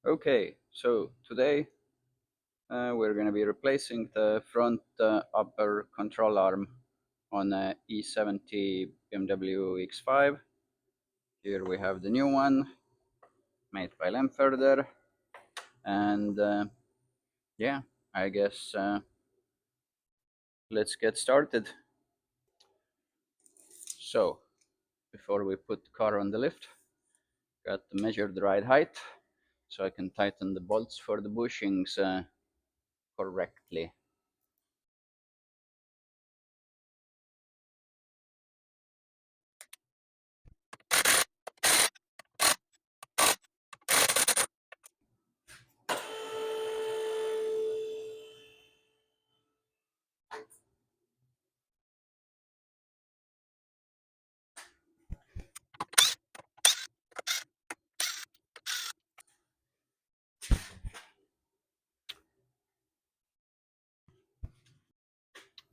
Okay, so today we're going to be replacing the front upper control arm on a E70 BMW X5. Here we have the new one made by Lemferder, and yeah, I guess let's get started. So before we put the car on the lift, got to measure the ride height so I can tighten the bolts for the bushings correctly.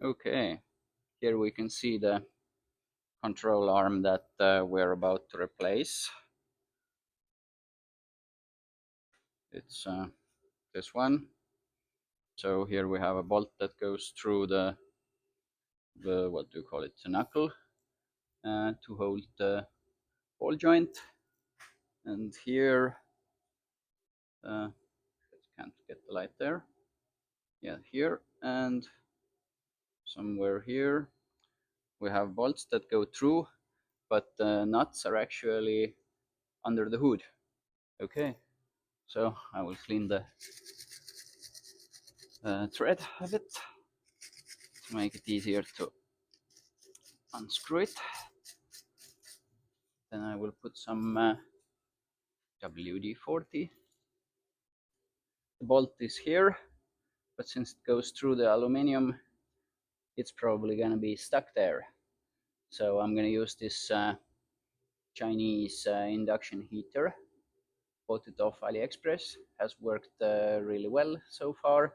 Okay, here we can see the control arm that we're about to replace. It's this one. So here we have a bolt that goes through the what do you call it, the knuckle, to hold the ball joint. And here, can't get the light there. Yeah, here and somewhere here we have bolts that go through, but the nuts are actually under the hood. Okay, so I will clean the thread a bit to make it easier to unscrew it. Then I will put some WD-40. The bolt is here, but since it goes through the aluminum, it's probably going to be stuck there. So I'm going to use this Chinese induction heater. Bought it off AliExpress. Has worked really well so far.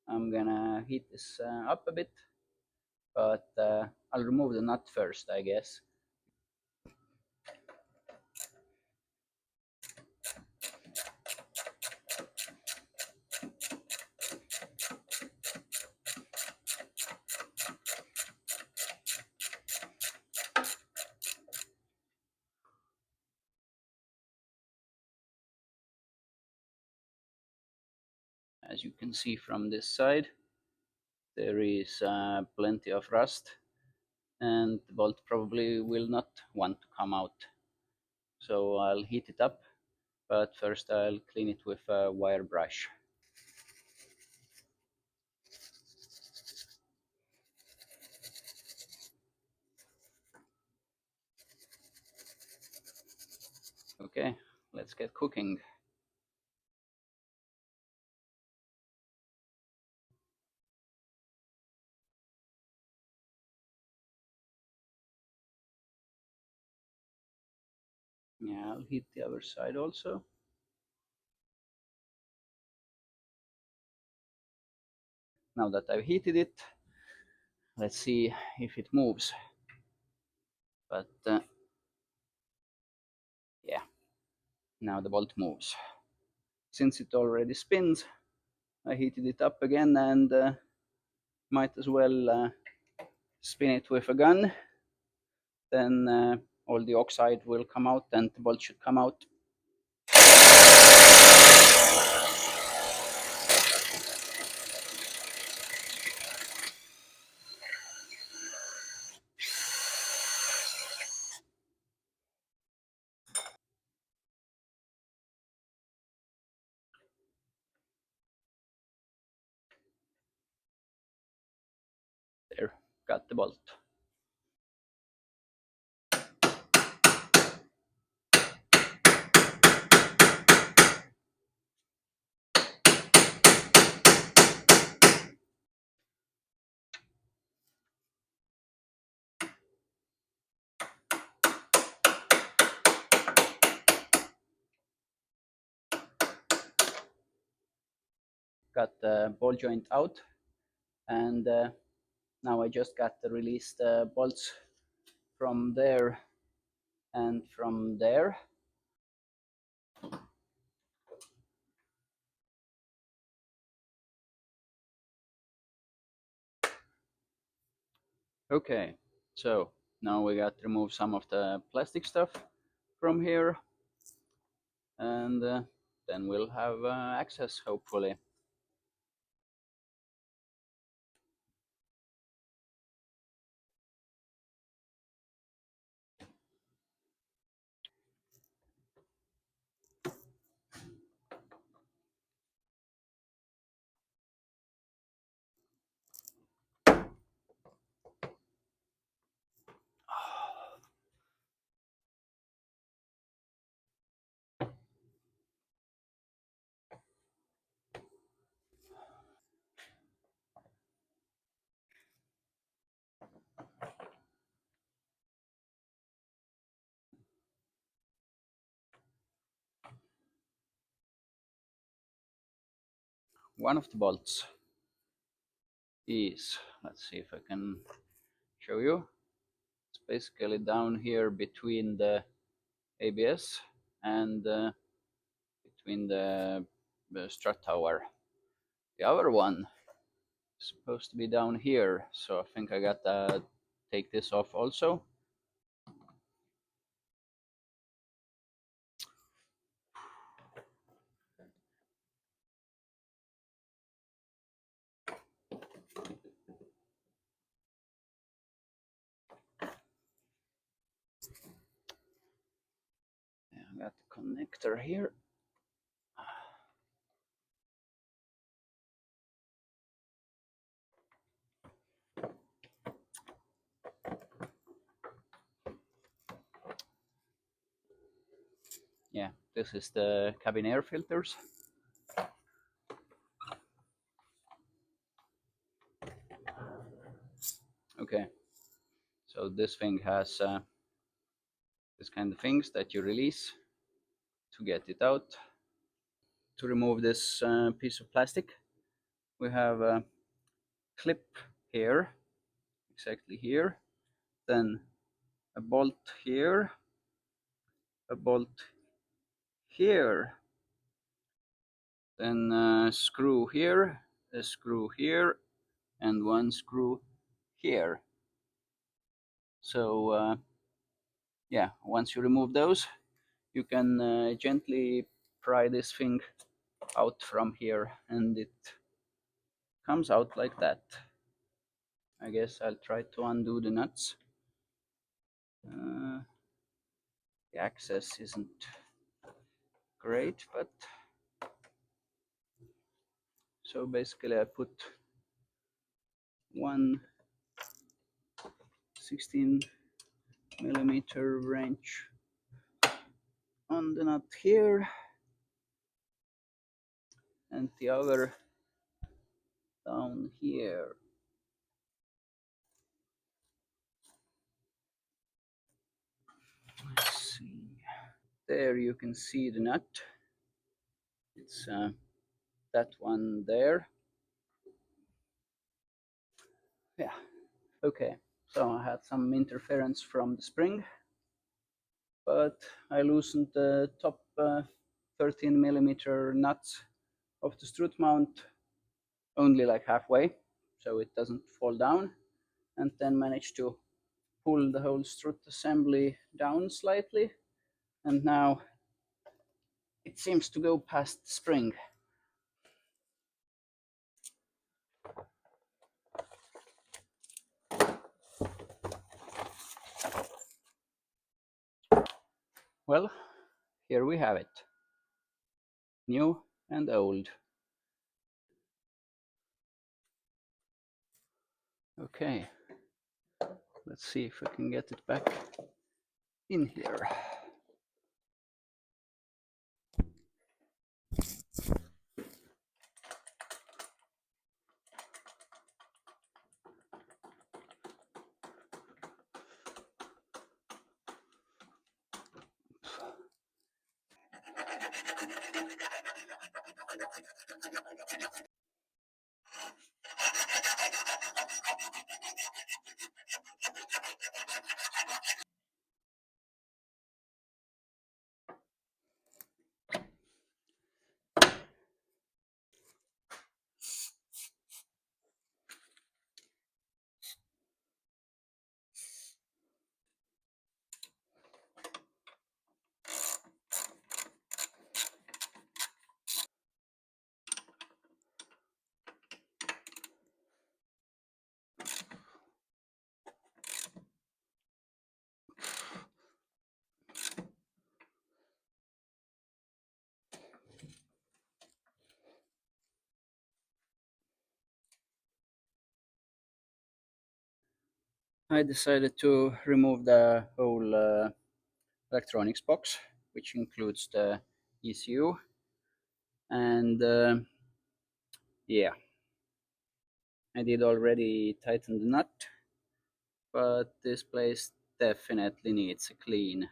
I'm going to heat this up a bit, but I'll remove the nut first, I guess. As you can see from this side, there is plenty of rust, and the bolt probably will not want to come out. So I'll heat it up, but first I'll clean it with a wire brush. Okay, let's get cooking. Yeah, I'll heat the other side also. Now that I've heated it, let's see if it moves. But yeah, now the bolt moves. Since it already spins, I heated it up again and might as well spin it with a gun. Then all the oxide will come out and the bolt should come out. There, got the bolt. Got the ball joint out, and now I just got to release the bolts from there and from there. Okay, so now we got to remove some of the plastic stuff from here, and then we'll have access, hopefully. One of the bolts is, let's see if I can show you. It's basically down here between the ABS and between the strut tower. The other one is supposed to be down here, so I think I gotta take this off also. Yeah, I got the connector here. Yeah, this is the cabin air filters. Okay, so this thing has this kind of things that you release to get it out. To remove this piece of plastic, we have a clip here, exactly here, then a bolt here, a bolt here, then a screw here, a screw here, and one screw here. So yeah, once you remove those, you can gently pry this thing out from here, and it comes out like that. I guess I'll try to undo the nuts. The access isn't great, but so basically I put one 16mm wrench on the nut here and the other down here. Let's see. There you can see the nut. It's that one there. Yeah, okay. So I had some interference from the spring, but I loosened the top 13mm nuts of the strut mount only like halfway, so it doesn't fall down, and then managed to pull the whole strut assembly down slightly, and now it seems to go past the spring. Well, here we have it. New and old. Okay, let's see if we can get it back in here. I decided to remove the whole electronics box, which includes the ECU, and yeah, I did already tighten the nut, but this place definitely needs a clean.